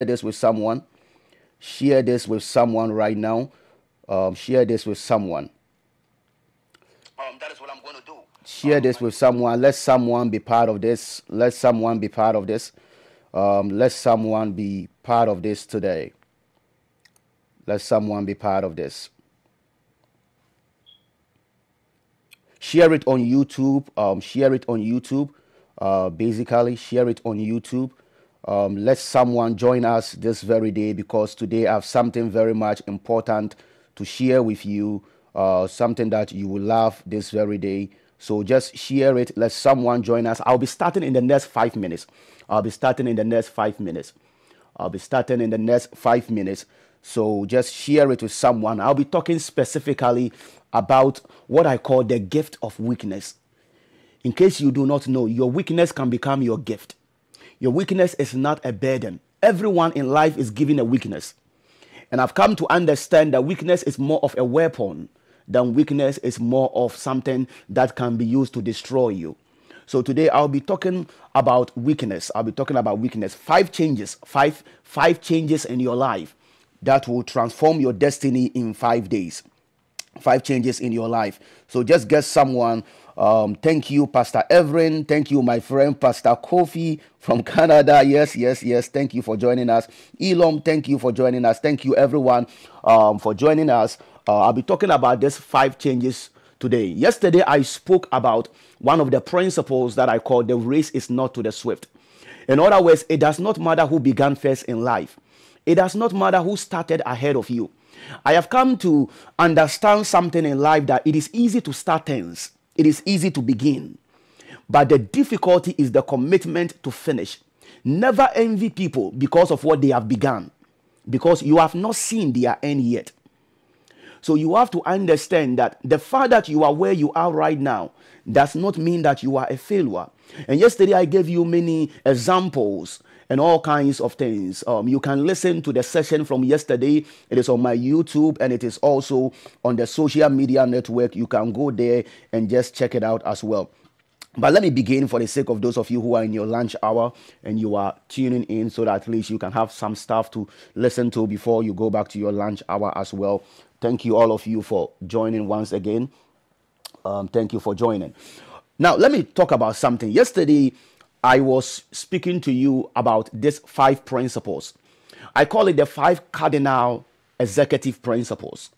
this with someone. Share this with someone right now. Share this with someone. That is what I'm going to do. Share this with someone. Let someone be part of this. Let someone be part of this. Let someone be part of this today. Let someone be part of this. Share it on YouTube. Share it on YouTube. Basically, share it on YouTube. Let someone join us this very day, because today I have something very much important to share with you. Something that you will love this very day. So just share it. Let someone join us. I'll be starting in the next 5 minutes. I'll be starting in the next 5 minutes. I'll be starting in the next 5 minutes. So just share it with someone. I'll be talking specifically about what I call the gift of weakness. In case you do not know, your weakness can become your gift. Your weakness is not a burden. Everyone in life is given a weakness. And I've come to understand that weakness is more of a weapon than weakness is more of something that can be used to destroy you. So today I'll be talking about weakness. I'll be talking about weakness. Five changes in your life that will transform your destiny in 5 days. 5 changes in your life. So just get someone. Thank you, Pastor Everin. Thank you, my friend, Pastor Kofi from Canada. Yes. Thank you for joining us. Elom, thank you for joining us. Thank you, everyone, for joining us. I'll be talking about these 5 changes today. Yesterday, I spoke about one of the principles that I call the race is not to the swift. In other words, it does not matter who began first in life. It does not matter who started ahead of you. I have come to understand something in life, that it is easy to start things. It is easy to begin. But the difficulty is the commitment to finish. Never envy people because of what they have begun, because you have not seen their end yet. So you have to understand that the fact that you are where you are right now does not mean that you are a failure. And yesterday I gave you many examples and all kinds of things. You can listen to the session from yesterday. It is on my YouTube, and it is also on the social media network. You can go there and just check it out as well. But let me begin, for the sake of those of you who are in your lunch hour and you are tuning in, so that at least you can have some stuff to listen to before you go back to your lunch hour as well. Thank you, all of you, for joining once again. Thank you for joining. Now, let me talk about something. Yesterday, I was speaking to you about these 5 principles. I call it the 5 cardinal executive principles.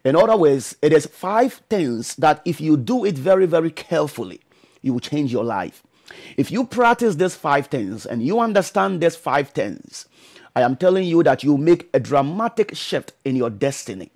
In other words, it is 5 things that if you do it very, very carefully, you will change your life. If you practice these 5 things and you understand these 5 things, I am telling you that you make a dramatic shift in your destiny.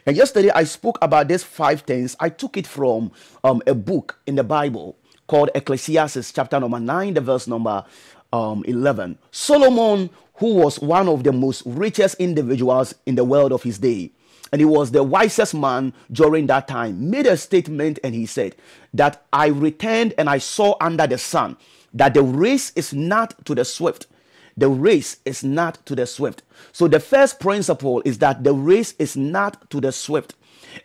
And yesterday I spoke about these 5 things. I took it from a book in the Bible called Ecclesiastes, chapter number 9, the verse number 11. Solomon, who was one of the most richest individuals in the world of his day, and he was the wisest man during that time, made a statement, and he said that I returned and I saw under the sun that the race is not to the swift. The race is not to the swift. So the first principle is that the race is not to the swift.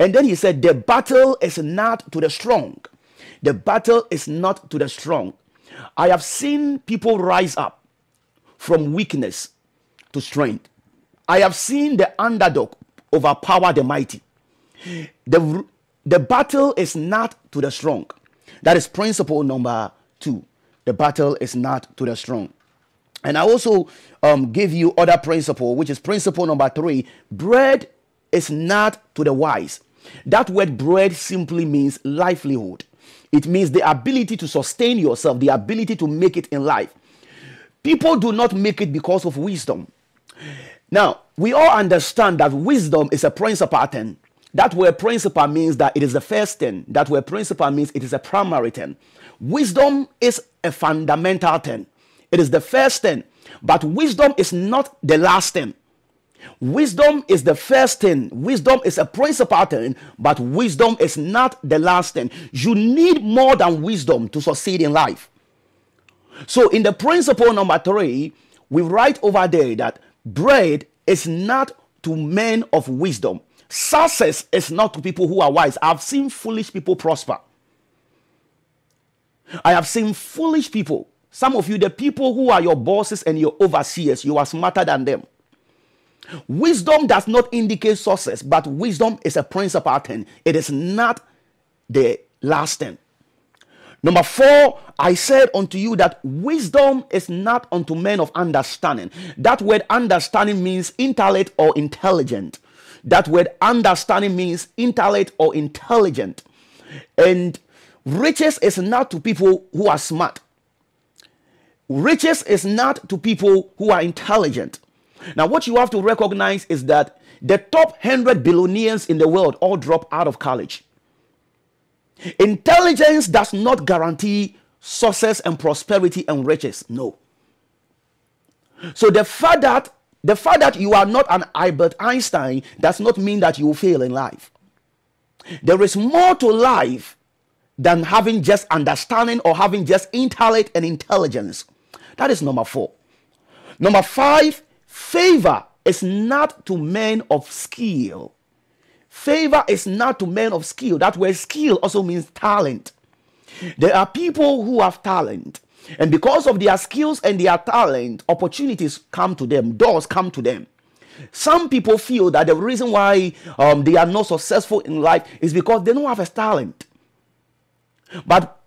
And then he said the battle is not to the strong. The battle is not to the strong. I have seen people rise up from weakness to strength. I have seen the underdog overpower the mighty. The battle is not to the strong. That is principle number 2. The battle is not to the strong. And I also give you other principle, which is principle number 3. Bread is not to the wise. That word bread simply means livelihood. It means the ability to sustain yourself, the ability to make it in life. People do not make it because of wisdom. Now, we all understand that wisdom is a principal thing. That word principal means that it is the first thing. That word principal means it is a primary thing. Wisdom is a fundamental thing. It is the first thing. But wisdom is not the last thing. Wisdom is the first thing. Wisdom is a principal thing, but wisdom is not the last thing. You need more than wisdom to succeed in life. So in the principle number 3, we write over there that bread is not to men of wisdom. Success is not to people who are wise. I've seen foolish people prosper. I have seen foolish people Some of you, the people who are your bosses and your overseers, you are smarter than them. Wisdom does not indicate success, but wisdom is a principal thing. It is not the last thing. Number 4, I said unto you that wisdom is not unto men of understanding. That word understanding means intellect or intelligent. That word understanding means intellect or intelligent. And riches is not to people who are smart. Riches is not to people who are intelligent. Now, what you have to recognize is that the top 100 billionaires in the world all drop out of college. Intelligence does not guarantee success and prosperity and riches. No. So the fact that you are not an Albert Einstein does not mean that you will fail in life. There is more to life than having just understanding or having just intellect and intelligence. That is number 4. Number 5, favor is not to men of skill. Favor is not to men of skill. That word skill also means talent. There are people who have talent, and because of their skills and their talent, opportunities come to them, doors come to them. Some people feel that the reason why they are not successful in life is because they don't have a talent. But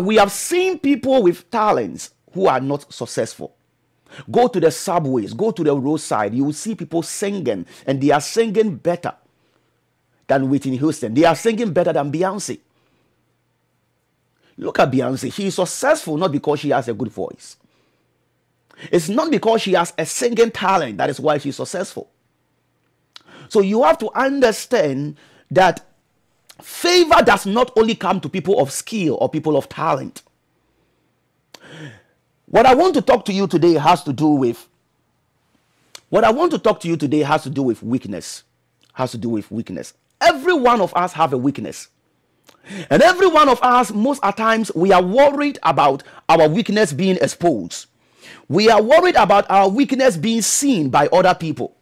we have seen people with talents who are not successful. Go to the subways, go to the roadside, you will see people singing, and they are singing better than Whitney Houston. They are singing better than Beyonce. Look at Beyonce. She is successful not because she has a good voice. It's not because she has a singing talent that is why she's successful. So you have to understand that favor does not only come to people of skill or people of talent. What I want to talk to you today has to do with weakness. Every one of us have a weakness. And every one of us, most at times, we are worried about our weakness being exposed. We are worried about our weakness being seen by other people.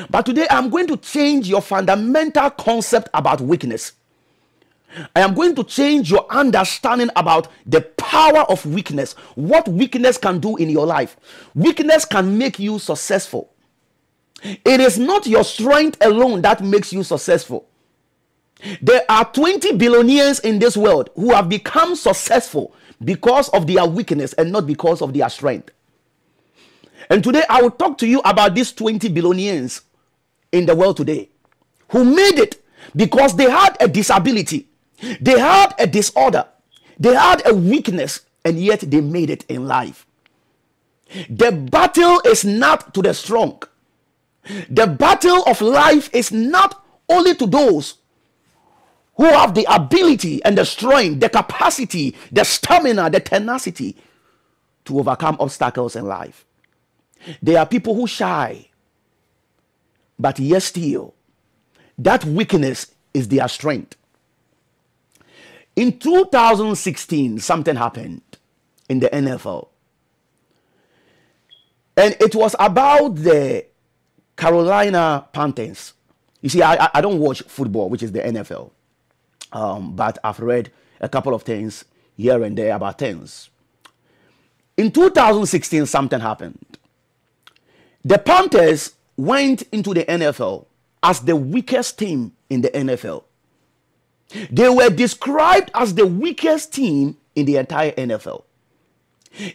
But today, I'm going to change your fundamental concept about weakness. I am going to change your understanding about the power of weakness. What weakness can do in your life. Weakness can make you successful. It is not your strength alone that makes you successful. There are 20 billionaires in this world who have become successful because of their weakness and not because of their strength. And today I will talk to you about these 20 billionaires in the world today who made it because they had a disability, they had a disorder, they had a weakness, and yet they made it in life. The battle is not to the strong. The battle of life is not only to those who have the ability and the strength, the capacity, the stamina, the tenacity to overcome obstacles in life. There are people who shy, but yet still, that weakness is their strength. In 2016, something happened in the NFL. And it was about the Carolina Panthers. You see, I don't watch football, which is the NFL. But I've read a couple of things here and there about things. In 2016, something happened. The Panthers went into the NFL as the weakest team in the NFL. They were described as the weakest team in the entire NFL.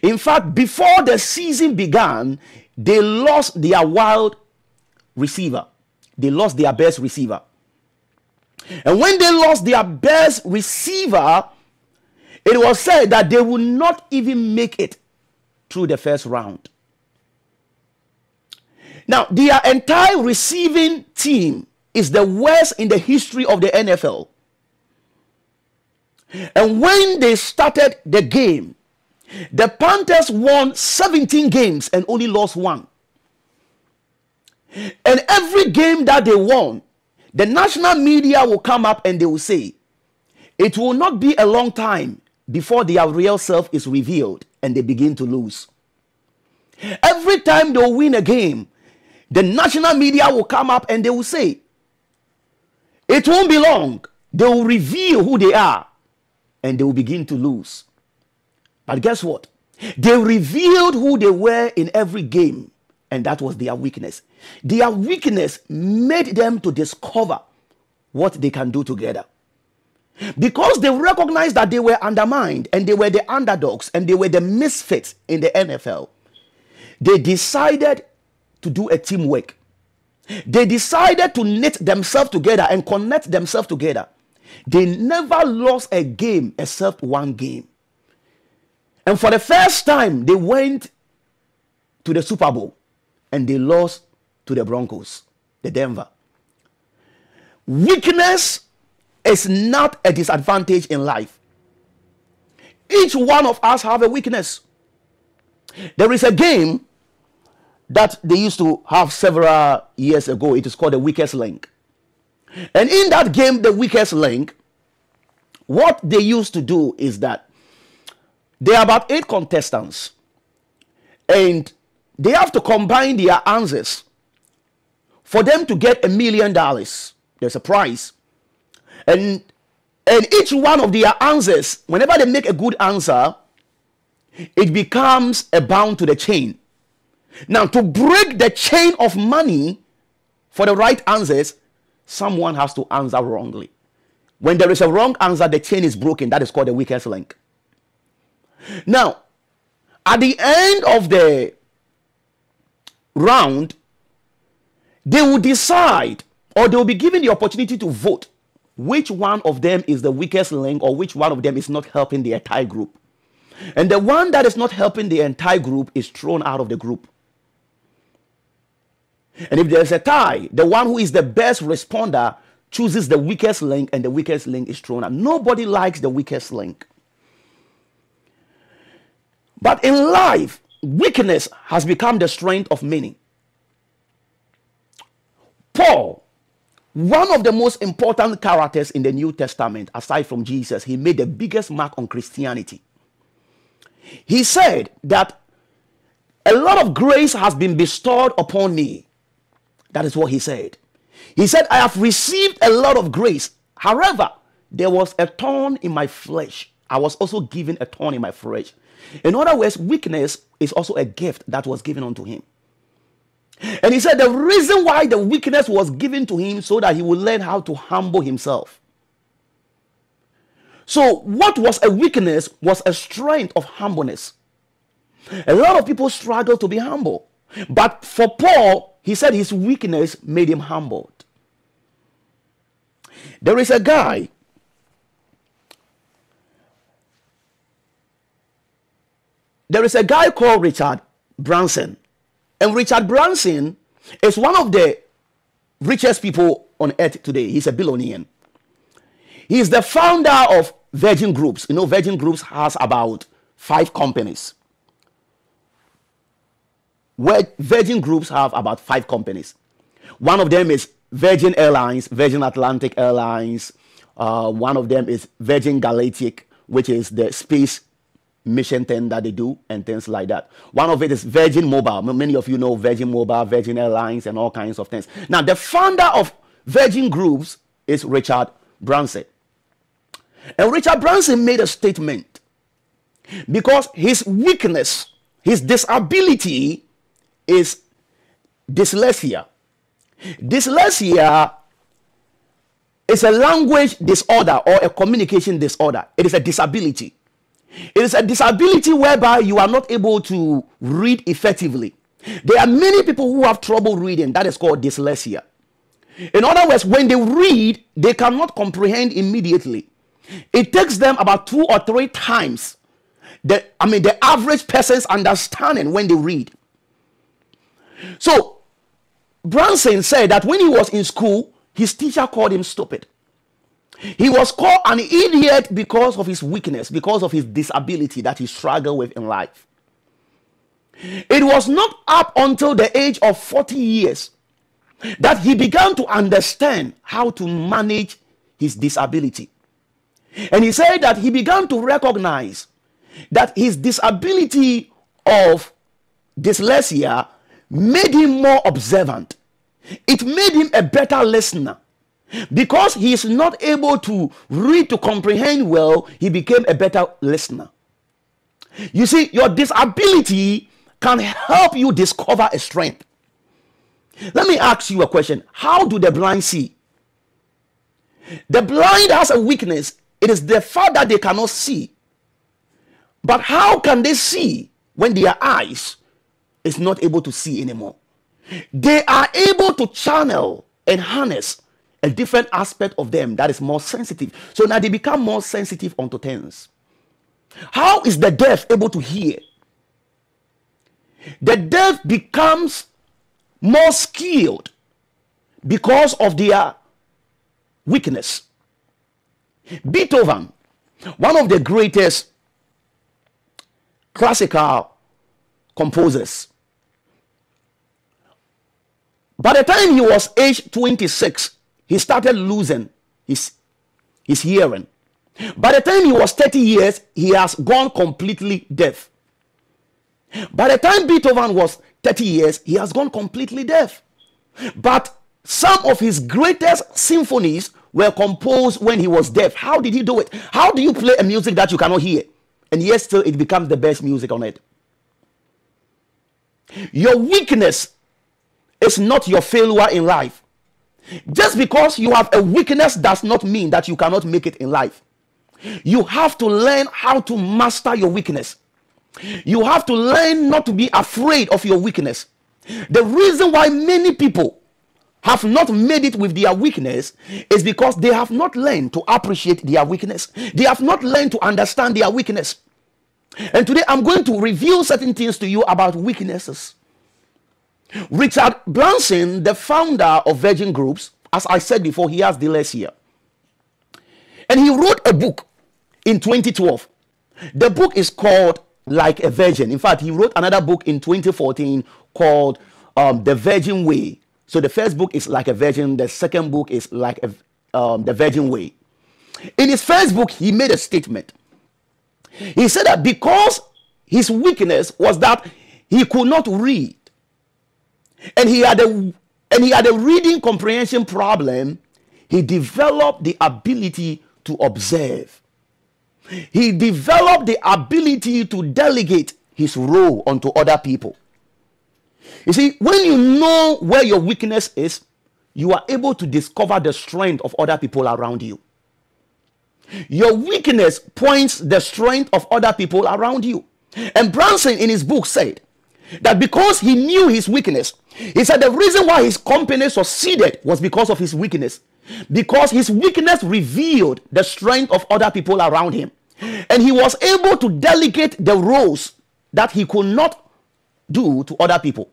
In fact, before the season began, they lost their wild receiver. They lost their best receiver. And when they lost their best receiver, it was said that they would not even make it through the first round. Now, their entire receiving team is the worst in the history of the NFL. And when they started the game, the Panthers won 17 games and only lost 1. And every game that they won, the national media will come up and they will say, it will not be a long time before their real self is revealed and they begin to lose. Every time they win a game, the national media will come up and they will say, it won't be long. They will reveal who they are and they will begin to lose. But guess what? They revealed who they were in every game, and that was their weakness. Their weakness made them to discover what they can do together. Because they recognized that they were undermined and they were the underdogs and they were the misfits in the NFL, they decided to do a teamwork. They decided to knit themselves together and connect themselves together. They never lost a game except one game. And for the first time, they went to the Super Bowl and they lost to the Broncos, the Denver. Weakness is not a disadvantage in life. Each one of us have a weakness. There is a game that they used to have several years ago. It is called the weakest link. And in that game, the weakest link, what they used to do is that there are about 8 contestants, and they have to combine their answers for them to get $1 million. There's a prize. And each one of their answers, whenever they make a good answer, it becomes a bound to the chain. Now, to break the chain of money for the right answers, someone has to answer wrongly. When there is a wrong answer, the chain is broken. That is called the weakest link. Now, at the end of the round, they will decide, or they will be given the opportunity to vote which one of them is the weakest link or which one of them is not helping the entire group. And the one that is not helping the entire group is thrown out of the group. And if there's a tie, the one who is the best responder chooses the weakest link, and the weakest link is thrown out. Nobody likes the weakest link. But in life, weakness has become the strength of many. Paul, one of the most important characters in the New Testament, aside from Jesus, he made the biggest mark on Christianity. He said that a lot of grace has been bestowed upon me. That is what he said. He said, I have received a lot of grace. However, there was a thorn in my flesh. I was also given a thorn in my flesh. In other words, weakness is also a gift that was given unto him. And he said the reason why the weakness was given to him so that he would learn how to humble himself. So what was a weakness was a strength of humbleness. A lot of people struggle to be humble. But for Paul, he said his weakness made him humbled. There is a guy called Richard Branson. And Richard Branson is one of the richest people on earth today. He's a billionaire. He is the founder of Virgin Groups. You know, Virgin Groups has about 5 companies. Where Virgin Groups have about 5 companies. One of them is Virgin Airlines, Virgin Atlantic Airlines. One of them is Virgin Galactic, which is the space mission thing that they do and things like that. One of it is Virgin Mobile. Many of you know Virgin Mobile, Virgin Airlines, and all kinds of things. Now, the founder of Virgin Groups is Richard Branson. And Richard Branson made a statement because his weakness, his disability is dyslexia. Dyslexia is a language disorder or a communication disorder. It is a disability. It is a disability whereby you are not able to read effectively. There are many people who have trouble reading. That is called dyslexia. In other words, when they read, they cannot comprehend immediately. It takes them about 2 or 3 times the average person's understanding when they read. So Branson said that when he was in school, his teacher called him stupid. He was called an idiot because of his weakness, because of his disability that he struggled with in life. It was not up until the age of 40 years that he began to understand how to manage his disability. And he said that he began to recognize that his disability of dyslexia made him more observant. It made him a better listener. Because he is not able to read to comprehend well, he became a better listener. You see, your disability can help you discover a strength. Let me ask you a question. How do the blind see? The blind has a weakness. It is the fact that they cannot see. But how can they see when their eyes is not able to see anymore? They are able to channel and harness a different aspect of them that is more sensitive. So now they become more sensitive onto things. How is the deaf able to hear? The deaf becomes more skilled because of their weakness. Beethoven, one of the greatest classical composers, by the time he was age 26, he started losing his hearing. By the time he was 30 years, he has gone completely deaf. By the time Beethoven was 30 years, he has gone completely deaf. But some of his greatest symphonies were composed when he was deaf. How did he do it? How do you play a music that you cannot hear, and yet still it becomes the best music on earth? Your weakness is not your failure in life. Just because you have a weakness does not mean that you cannot make it in life. You have to learn how to master your weakness. You have to learn not to be afraid of your weakness. The reason why many people have not made it with their weakness is because they have not learned to appreciate their weakness. They have not learned to understand their weakness. And today I'm going to reveal certain things to you about weaknesses. Richard Branson, the founder of Virgin Groups, as I said before, he has dyslexia. And he wrote a book in 2012. The book is called Like a Virgin. In fact, he wrote another book in 2014 called The Virgin Way. So the first book is Like a Virgin. The second book is Like The Virgin Way. In his first book, he made a statement. He said that because his weakness was that he could not read, and he had a reading comprehension problem, he developed the ability to observe. He developed the ability to delegate his role onto other people. You see, when you know where your weakness is, you are able to discover the strength of other people around you. Your weakness points the strength of other people around you. And Branson in his book said that because he knew his weakness, he said the reason why his company succeeded was because of his weakness. Because his weakness revealed the strength of other people around him. And he was able to delegate the roles that he could not do to other people.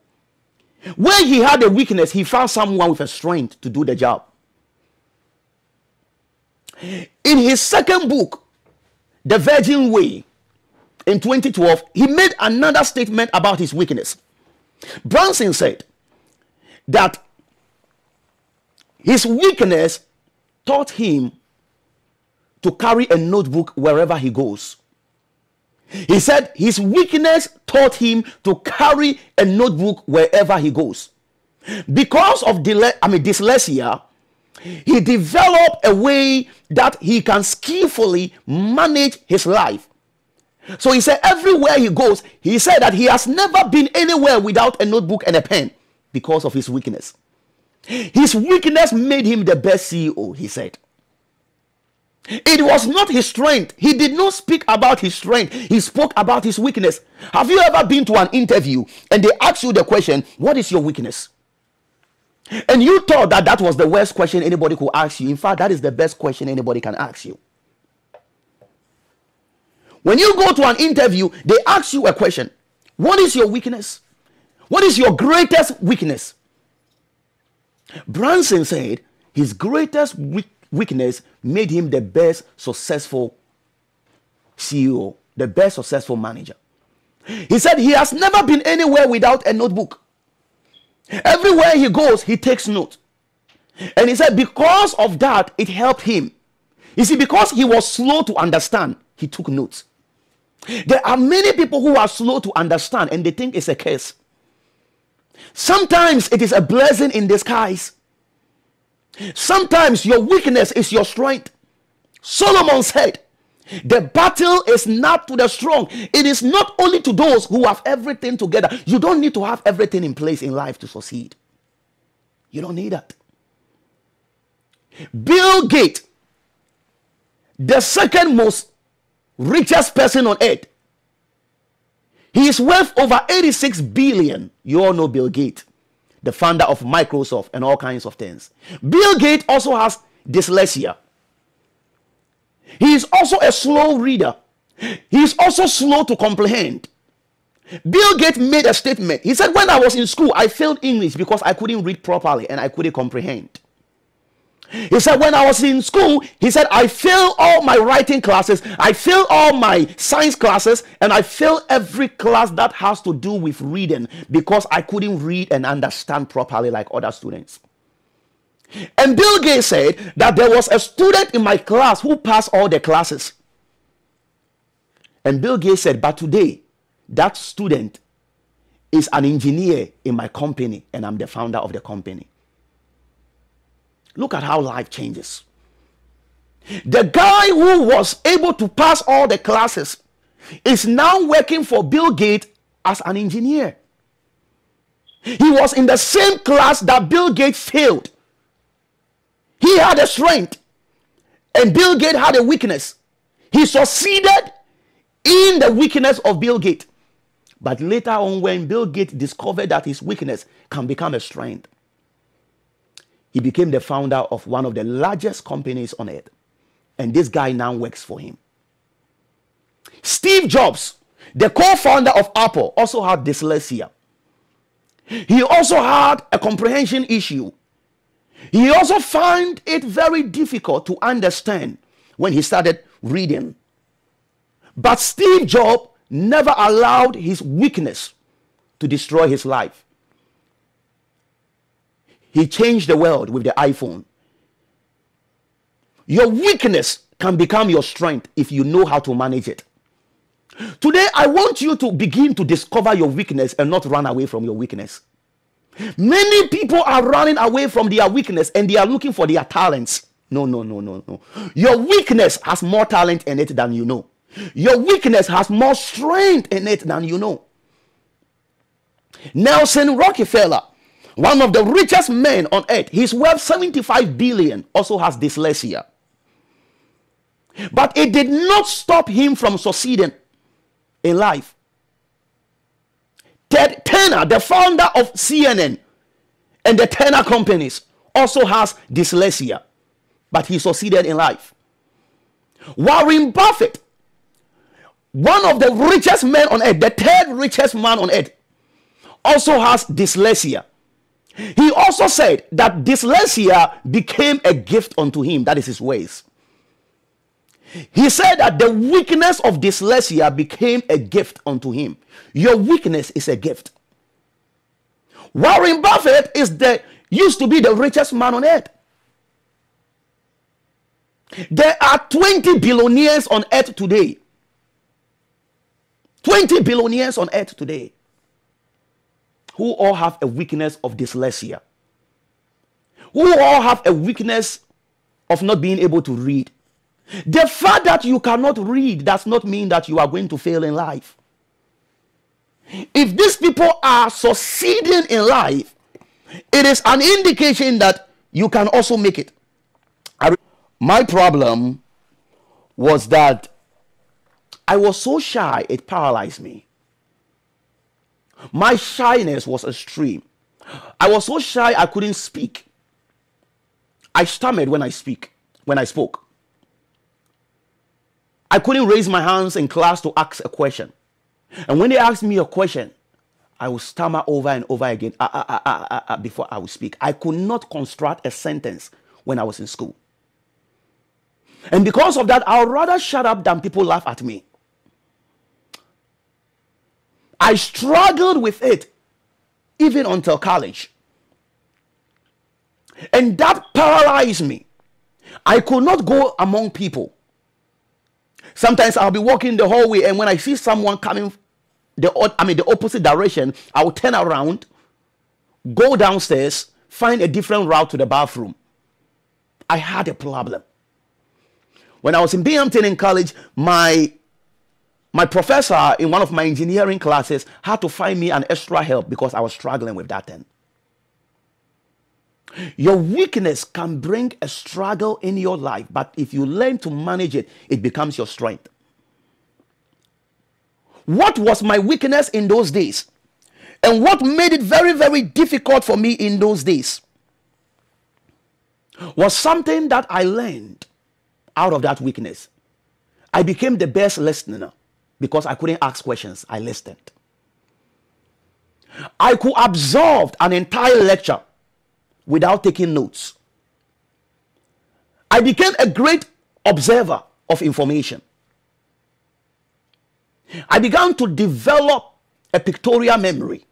Where he had a weakness, he found someone with a strength to do the job. In his second book, The Virgin Way, in 2012, he made another statement about his weakness. Branson said that his weakness taught him to carry a notebook wherever he goes. He said his weakness taught him to carry a notebook wherever he goes. Because of dyslexia, he developed a way that he can skillfully manage his life. So he said everywhere he goes, he said that he has never been anywhere without a notebook and a pen because of his weakness. His weakness made him the best CEO, he said. It was not his strength. He did not speak about his strength. He spoke about his weakness. Have you ever been to an interview and they ask you the question, what is your weakness? And you thought that that was the worst question anybody could ask you. In fact, that is the best question anybody can ask you. When you go to an interview, they ask you a question. What is your weakness? What is your greatest weakness? Branson said his greatest weakness made him the best successful CEO, the best successful manager. He said he has never been anywhere without a notebook. Everywhere he goes, he takes note. And he said because of that, it helped him. You see, because he was slow to understand, he took notes. There are many people who are slow to understand and they think it's a curse. Sometimes it is a blessing in disguise. Sometimes your weakness is your strength. Solomon said The battle is not to the strong. It is not only to those who have everything together. You don't need to have everything in place in life to succeed. You don't need that. Bill Gates, the second most richest person on earth, he is worth over 86 billion. You all know Bill Gates, the founder of Microsoft and all kinds of things. Bill Gates also has dyslexia. He is also a slow reader. He is also slow to comprehend. Bill Gates made a statement. He said, when I was in school, I failed English because I couldn't read properly and I couldn't comprehend. He said, when I was in school, he said, I failed all my writing classes, I failed all my science classes, and I failed every class that has to do with reading because I couldn't read and understand properly like other students. And Bill Gates said that there was a student in my class who passed all the classes. And Bill Gates said, but today, that student is an engineer in my company, and I'm the founder of the company. Look at how life changes. The guy who was able to pass all the classes is now working for Bill Gates as an engineer. He was in the same class that Bill Gates failed. He had a strength, and Bill Gates had a weakness. He succeeded in the weakness of Bill Gates. But later on, when Bill Gates discovered that his weakness can become a strength, he became the founder of one of the largest companies on earth. And this guy now works for him. Steve Jobs, the co-founder of Apple, also had dyslexia. He also had a comprehension issue. He also found it very difficult to understand when he started reading. But Steve Jobs never allowed his weakness to destroy his life. He changed the world with the iPhone. Your weakness can become your strength if you know how to manage it. Today, I want you to begin to discover your weakness and not run away from your weakness. Many people are running away from their weakness and they are looking for their talents. No. Your weakness has more talent in it than you know. Your weakness has more strength in it than you know. Nelson Rockefeller, one of the richest men on earth, he's worth 75 billion, also has dyslexia. But it did not stop him from succeeding in life. Ted Turner, the founder of CNN and the Turner companies, also has dyslexia, but he succeeded in life. Warren Buffett, one of the richest men on earth, the third richest man on earth, also has dyslexia. He also said that dyslexia became a gift unto him. That is his ways. He said that the weakness of dyslexia became a gift unto him. Your weakness is a gift. Warren Buffett used to be the richest man on earth. There are 20 billionaires on earth today. 20 billionaires on earth today who all have a weakness of dyslexia, who all have a weakness of not being able to read. The fact that you cannot read does not mean that you are going to fail in life. If these people are succeeding in life, it is an indication that you can also make it. My problem was that I was so shy, it paralyzed me. My shyness was extreme. I was so shy I couldn't speak. I stammered when I spoke. I couldn't raise my hands in class to ask a question. And when they asked me a question, I would stammer over and over again before I would speak. I could not construct a sentence when I was in school. And because of that, I would rather shut up than people laugh at me. I struggled with it even until college. And that paralyzed me. I could not go among people. Sometimes I'll be walking the hallway, and when I see someone coming the opposite direction, I will turn around, go downstairs, find a different route to the bathroom. I had a problem. When I was in Binghamton in college, my professor in one of my engineering classes had to find me an extra help because I was struggling with that thing. Your weakness can bring a struggle in your life, but if you learn to manage it, it becomes your strength. What was my weakness in those days? And what made it very, very difficult for me in those days was something that I learned out of that weakness. I became the best listener because I couldn't ask questions. I listened. I could absorb an entire lecture without taking notes. I became a great observer of information. I began to develop a pictorial memory.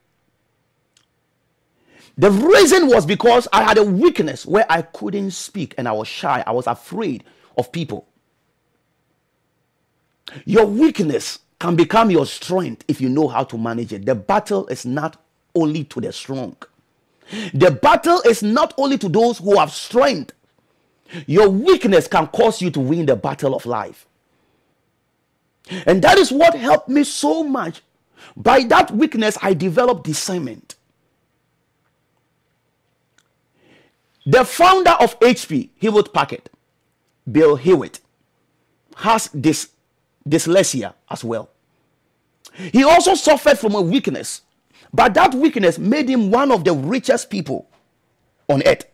The reason was because I had a weakness where I couldn't speak and I was shy. I was afraid of people. Your weakness can become your strength if you know how to manage it. The battle is not only to the strong. The battle is not only to those who have strength. Your weakness can cause you to win the battle of life. And that is what helped me so much. By that weakness, I developed discernment. The founder of HP, Hewlett Packard, Bill Hewitt, has dyslexia as well. He also suffered from a weakness, but that weakness made him one of the richest people on earth.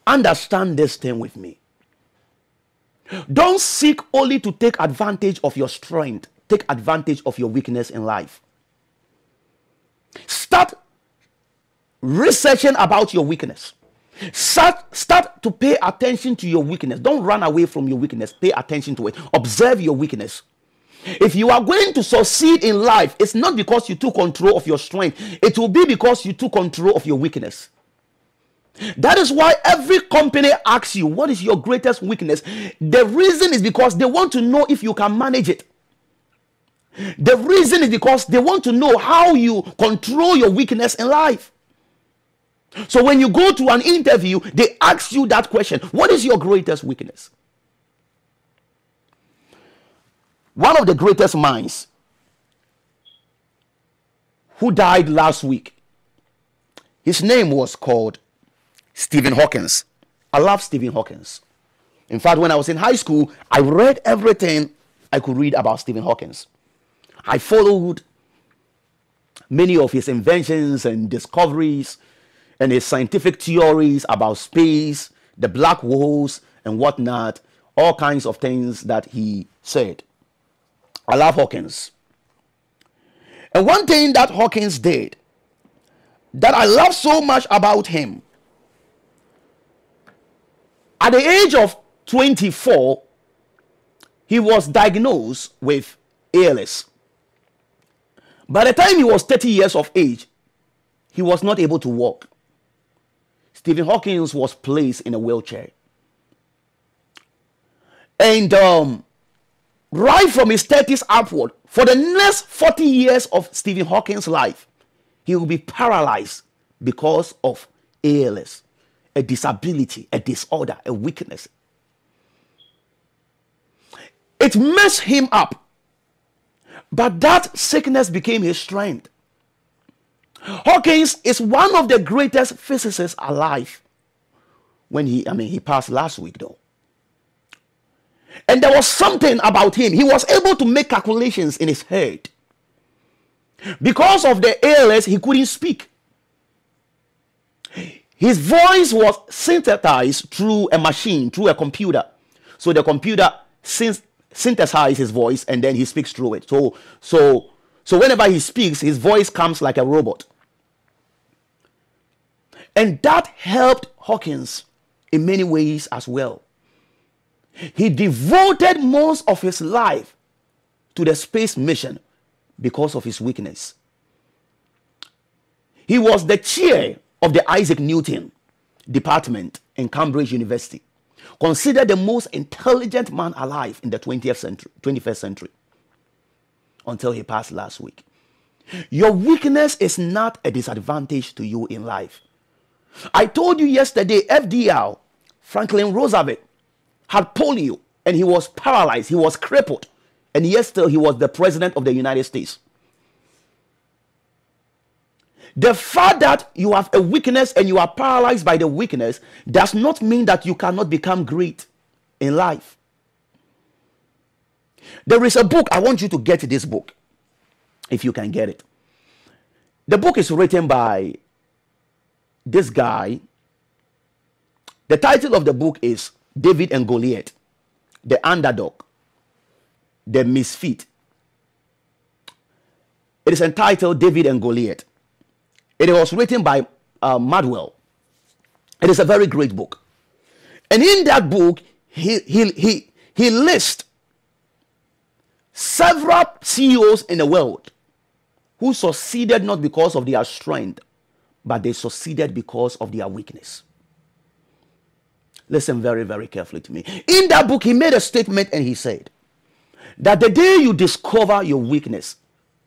Understand this thing with me. Don't seek only to take advantage of your strength. Take advantage of your weakness in life. Start researching about your weakness. Start to pay attention to your weakness. Don't run away from your weakness. Pay attention to it. Observe your weakness. If you are going to succeed in life, it's not because you took control of your strength. It will be because you took control of your weakness. That is why every company asks you, what is your greatest weakness? The reason is because they want to know if you can manage it. The reason is because they want to know how you control your weakness in life. So when you go to an interview, they ask you that question. What is your greatest weakness? One of the greatest minds who died last week, his name was called Stephen Hawking. I love Stephen Hawking. In fact, when I was in high school, I read everything I could read about Stephen Hawking. I followed many of his inventions and discoveries and his scientific theories about space, the black holes and whatnot, all kinds of things that he said. I love Hawkins. And one thing that Hawkins did that I love so much about him, at the age of 24, he was diagnosed with ALS. By the time he was 30 years of age, he was not able to walk. Stephen Hawking was placed in a wheelchair. And right from his 30s upward, for the next 40 years of Stephen Hawking's life, he will be paralyzed because of ALS, a disability, a disorder, a weakness. It messed him up, but that sickness became his strength. Hawkins is one of the greatest physicists alive. He passed last week though. And there was something about him. He was able to make calculations in his head. Because of the ALS, he couldn't speak. His voice was synthesized through a machine, through a computer. So the computer synthesizes his voice and then he speaks through it. So whenever he speaks, his voice comes like a robot. And that helped Hawkins in many ways as well. He devoted most of his life to the space mission because of his weakness. He was the chair of the Isaac Newton department in Cambridge University, considered the most intelligent man alive in the 21st century, until he passed last week. Your weakness is not a disadvantage to you in life. I told you yesterday, FDR, Franklin Roosevelt, had polio and he was paralyzed, he was crippled, and yet still he was the president of the United States. The fact that you have a weakness and you are paralyzed by the weakness does not mean that you cannot become great in life. There is a book, I want you to get this book, if you can get it. The book is written by this guy. The title of the book is David and Goliath, the underdog, the misfit. It is entitled David and Goliath. It was written by Madwell. It is a very great book. And in that book, he lists several CEOs in the world who succeeded not because of their strength, but they succeeded because of their weakness. Listen very, very carefully to me. In that book, he made a statement and he said that the day you discover your weakness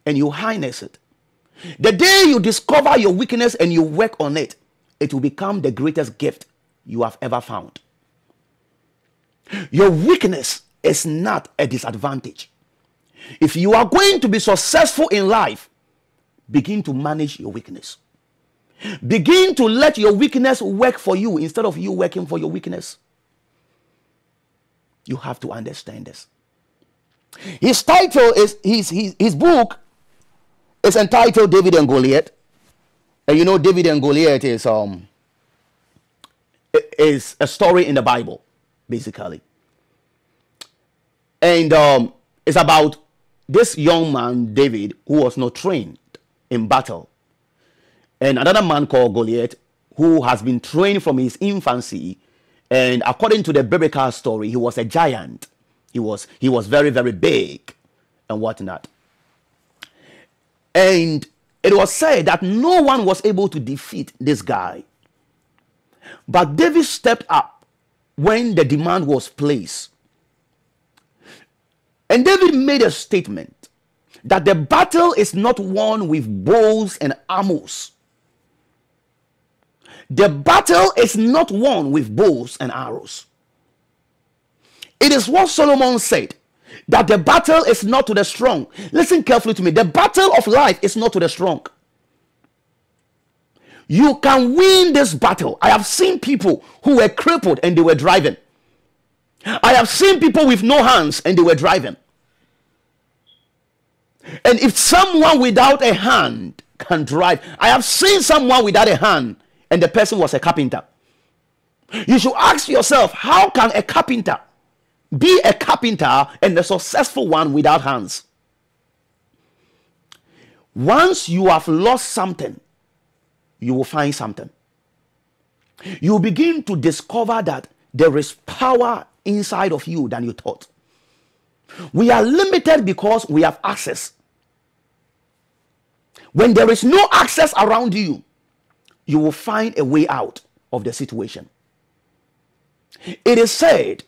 and you harness it, the day you discover your weakness and you work on it, it will become the greatest gift you have ever found. Your weakness is not a disadvantage. If you are going to be successful in life, begin to manage your weakness. Begin to let your weakness work for you instead of you working for your weakness. You have to understand this. His title is, his book is entitled David and Goliath. And you know, David and Goliath is a story in the Bible, basically. And it's about this young man, David, who was not trained in battle. And another man called Goliath, who has been trained from his infancy. And according to the biblical story, he was a giant. He was very, very big and whatnot. And it was said that no one was able to defeat this guy. But David stepped up when the demand was placed. And David made a statement that the battle is not won with bows and arrows. The battle is not won with bows and arrows. It is what Solomon said, that the battle is not to the strong. Listen carefully to me. The battle of life is not to the strong. You can win this battle. I have seen people who were crippled and they were driving. I have seen people with no hands and they were driving. And if someone without a hand can drive, I have seen someone without a hand and the person was a carpenter. You should ask yourself, how can a carpenter be a carpenter and a successful one without hands? Once you have lost something, you will find something. You begin to discover that there is power inside of you than you thought. We are limited because we have access. When there is no access around you, you will find a way out of the situation. It is said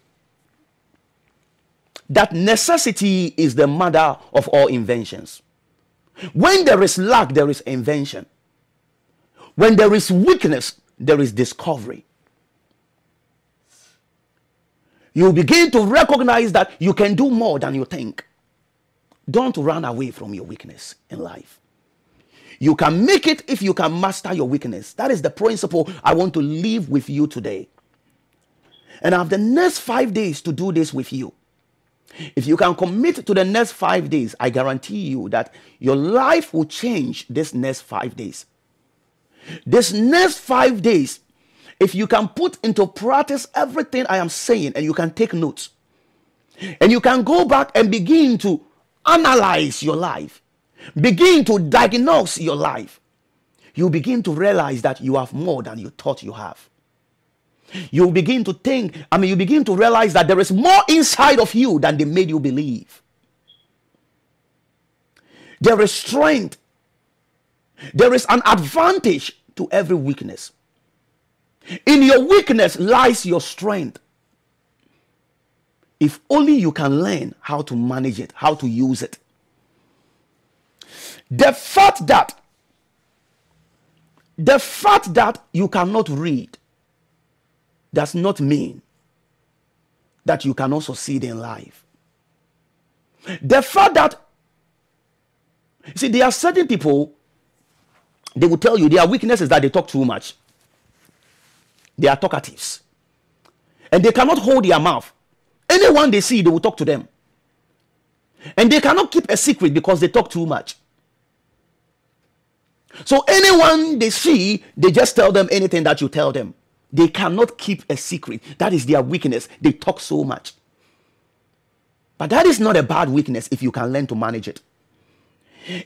that necessity is the mother of all inventions. When there is lack, there is invention. When there is weakness, there is discovery. You begin to recognize that you can do more than you think. Don't run away from your weakness in life. You can make it if you can master your weakness. That is the principle I want to leave with you today. And I have the next 5 days to do this with you. If you can commit to the next 5 days, I guarantee you that your life will change this next 5 days. This next 5 days, if you can put into practice everything I am saying and you can take notes, and you can go back and begin to analyze your life, begin to diagnose your life, you begin to realize that you have more than you thought you have. You begin to you begin to realize that there is more inside of you than they made you believe. There is strength. There is an advantage to every weakness. In your weakness lies your strength. If only you can learn how to manage it, how to use it. The fact that you cannot read does not mean that you cannot succeed in life. The fact that, see, there are certain people, they will tell you their weakness is that they talk too much. They are talkatives. And they cannot hold their mouth. Anyone they see, they will talk to them. And they cannot keep a secret because they talk too much. So anyone they see, they just tell them anything that you tell them. They cannot keep a secret. That is their weakness. They talk so much. But that is not a bad weakness if you can learn to manage it.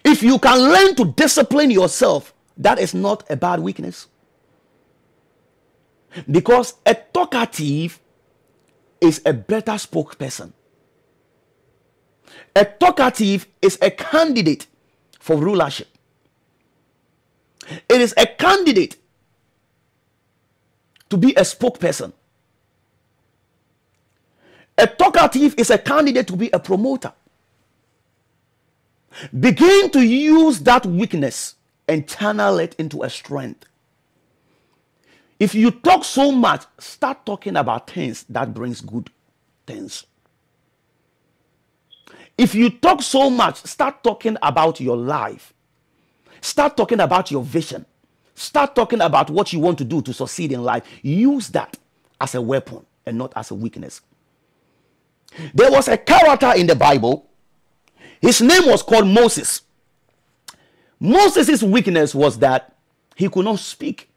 If you can learn to discipline yourself, that is not a bad weakness. Because a talkative is a better spokesperson. A talkative is a candidate for rulership. It is a candidate to be a spokesperson. A talkative is a candidate to be a promoter. Begin to use that weakness and channel it into a strength. If you talk so much, start talking about things that brings good things. If you talk so much, start talking about your life. Start talking about your vision. Start talking about what you want to do to succeed in life. Use that as a weapon and not as a weakness. There was a character in the Bible. His name was called Moses. Moses' weakness was that he could not speak.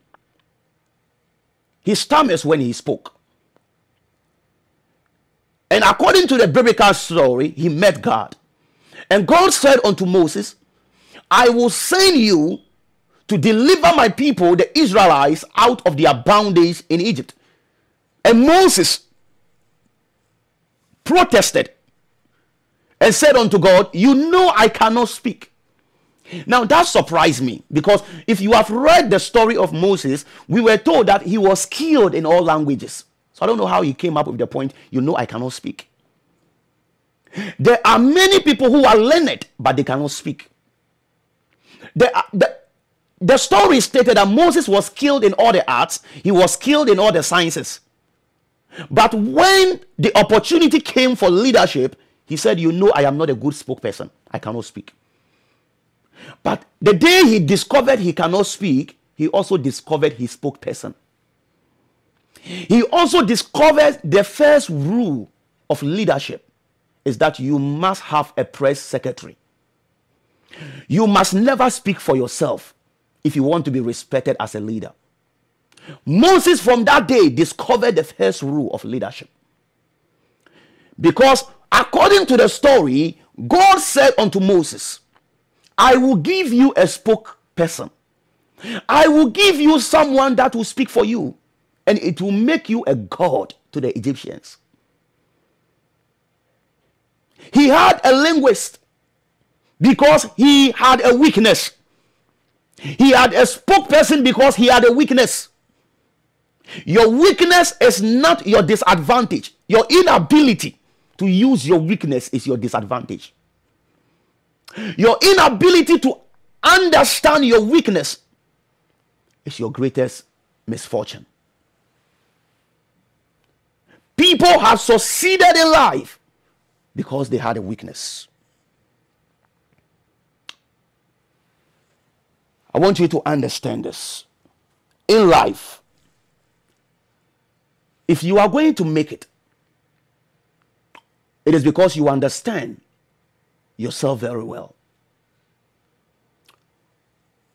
He stammers when he spoke. And according to the biblical story, he met God. And God said unto Moses, I will send you to deliver my people, the Israelites, out of their bondage in Egypt. And Moses protested and said unto God, you know I cannot speak. Now that surprised me, because if you have read the story of Moses, we were told that he was skilled in all languages. So I don't know how he came up with the point, you know I cannot speak. There are many people who are learned, but they cannot speak. The story stated that Moses was skilled in all the arts, he was skilled in all the sciences. But when the opportunity came for leadership, he said, you know I am not a good spokesperson, I cannot speak. But the day he discovered he cannot speak, he also discovered his spokesperson. He also discovered the first rule of leadership is that you must have a press secretary. You must never speak for yourself if you want to be respected as a leader. Moses from that day discovered the first rule of leadership. Because according to the story, God said unto Moses, I will give you a spokesperson. I will give you someone that will speak for you, and it will make you a god to the Egyptians. He had a linguist because he had a weakness. He had a spokesperson because he had a weakness. Your weakness is not your disadvantage. Your inability to use your weakness is your disadvantage. Your inability to understand your weakness is your greatest misfortune. People have succeeded in life because they had a weakness. I want you to understand this. In life, if you are going to make it, it is because you understand yourself very well.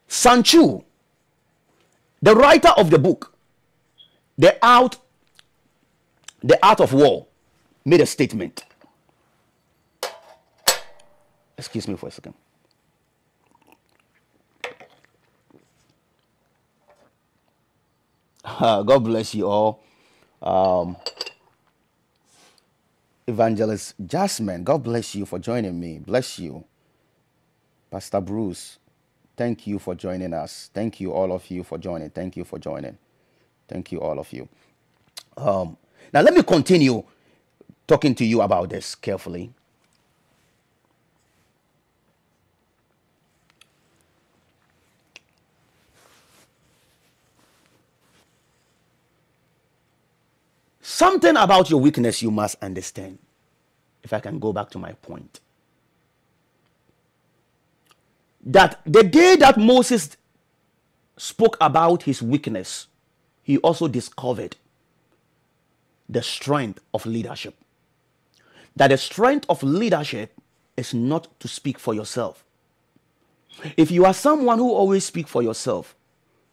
Sanchu, the writer of the book, The Art of War, made a statement. Excuse me for a second. God bless you all. Evangelist Jasmine, God bless you for joining me. Bless you. Pastor Bruce, thank you for joining us. Thank you, all of you, for joining. Thank you for joining. Thank you, all of you. Now, let me continue talking to you about this carefully. Something about your weakness you must understand. If I can go back to my point. That the day that Moses spoke about his weakness, he also discovered the strength of leadership. That the strength of leadership is not to speak for yourself. If you are someone who always speaks for yourself,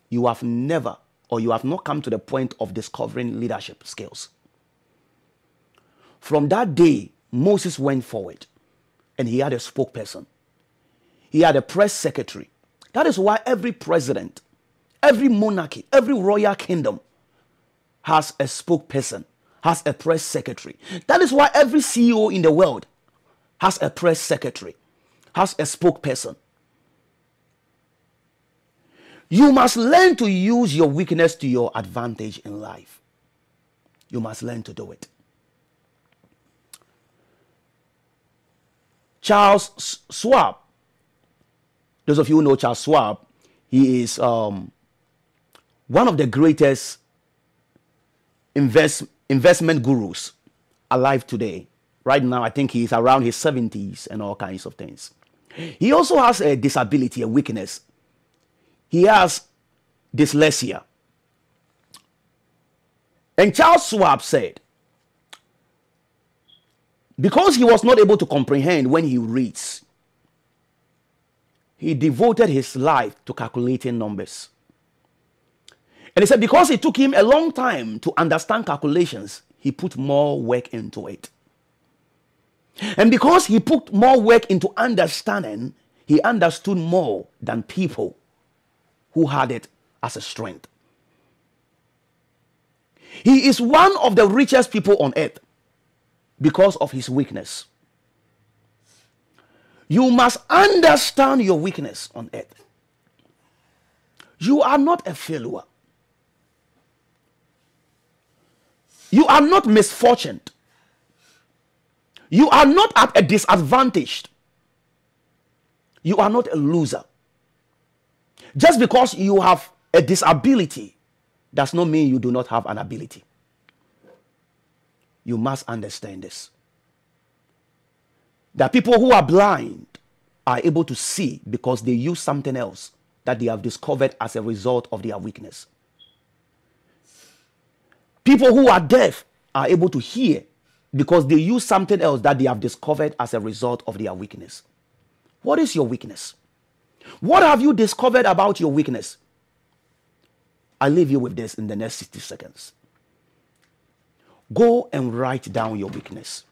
you have never or you have not come to the point of discovering leadership skills. From that day, Moses went forward and he had a spokesperson. He had a press secretary. That is why every president, every monarchy, every royal kingdom has a spokesperson, has a press secretary. That is why every CEO in the world has a press secretary, has a spokesperson. You must learn to use your weakness to your advantage in life. You must learn to do it. Charles Schwab, those of you who know Charles Schwab, he is one of the greatest investment gurus alive today. Right now, I think he's around his 70s and all kinds of things. He also has a disability, a weakness. He has dyslexia. And Charles Schwab said, because he was not able to comprehend when he reads, he devoted his life to calculating numbers. And he said because it took him a long time to understand calculations, he put more work into it. And because he put more work into understanding, he understood more than people who had it as a strength. He is one of the richest people on earth because of his weakness. You must understand your weakness on earth. You are not a failure. You are not misfortunate. You are not at a disadvantage. You are not a loser. Just because you have a disability does not mean you do not have an ability. You must understand this. That people who are blind are able to see because they use something else that they have discovered as a result of their weakness. People who are deaf are able to hear because they use something else that they have discovered as a result of their weakness. What is your weakness? What have you discovered about your weakness? I'll leave you with this in the next 60 seconds. Go and write down your weakness.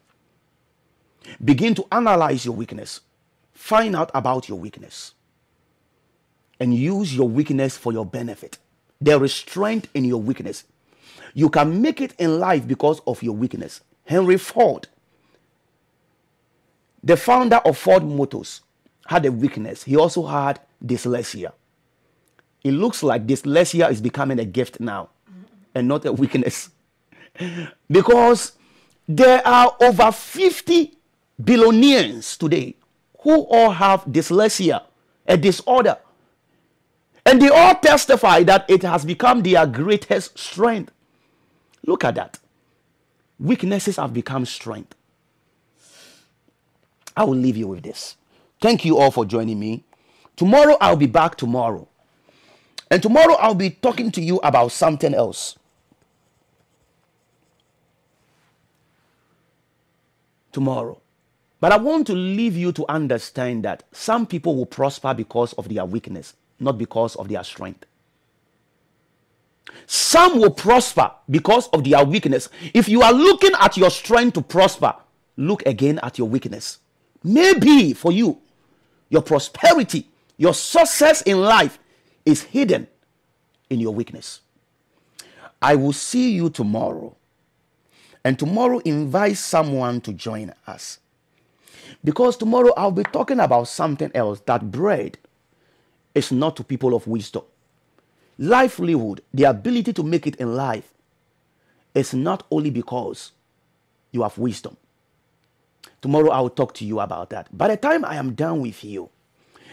Begin to analyze your weakness. Find out about your weakness. And use your weakness for your benefit. There is strength in your weakness. You can make it in life because of your weakness. Henry Ford, the founder of Ford Motors, had a weakness. He also had dyslexia. It looks like dyslexia is becoming a gift now and not a weakness. Because there are over 50 billionaires today who all have dyslexia, a disorder. And they all testify that it has become their greatest strength. Look at that. Weaknesses have become strength. I will leave you with this. Thank you all for joining me. Tomorrow I'll be back tomorrow. And tomorrow I'll be talking to you about something else. Tomorrow. But I want to leave you to understand that some people will prosper because of their weakness, not because of their strength. Some will prosper because of their weakness. If you are looking at your strength to prosper, look again at your weakness. Maybe for you, your prosperity, your success in life is hidden in your weakness. I will see you tomorrow. And tomorrow invite someone to join us. Because tomorrow I'll be talking about something else, that bread is not to people of wisdom. Livelihood, the ability to make it in life, is not only because you have wisdom. Tomorrow I will talk to you about that. By the time I am done with you,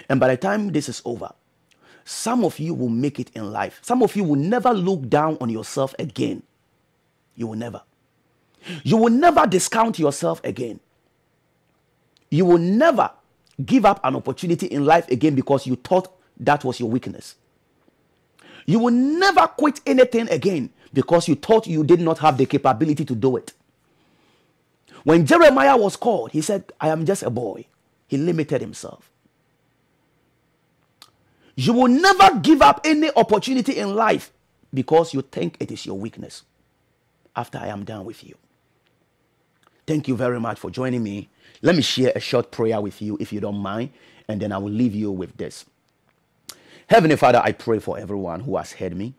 and by the time this is over, some of you will make it in life. Some of you will never look down on yourself again. You will never. You will never discount yourself again. You will never give up an opportunity in life again because you thought that was your weakness. You will never quit anything again because you thought you did not have the capability to do it. When Jeremiah was called, he said, I am just a boy. He limited himself. You will never give up any opportunity in life because you think it is your weakness. After I am done with you. Thank you very much for joining me. Let me share a short prayer with you if you don't mind, and then I will leave you with this. Heavenly Father, I pray for everyone who has heard me.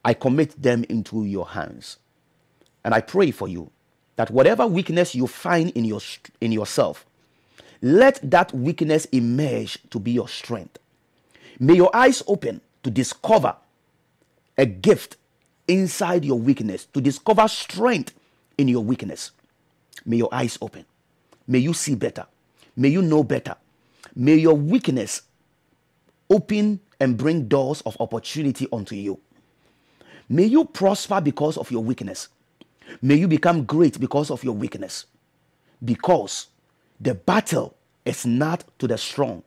I commit them into your hands. And I pray for you that whatever weakness you find in yourself, let that weakness emerge to be your strength. May your eyes open to discover a gift inside your weakness, to discover strength in your weakness. May your eyes open. May you see better. May you know better. May your weakness open and bring doors of opportunity unto you. May you prosper because of your weakness. May you become great because of your weakness. Because the battle is not to the strong.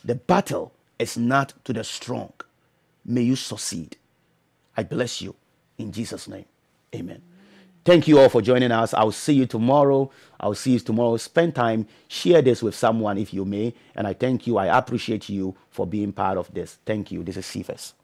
The battle is not to the strong. May you succeed. I bless you in Jesus' name. Amen. Thank you all for joining us. I'll see you tomorrow. Spend time. Share this with someone if you may. And I thank you. I appreciate you for being part of this. Thank you. This is Cephas.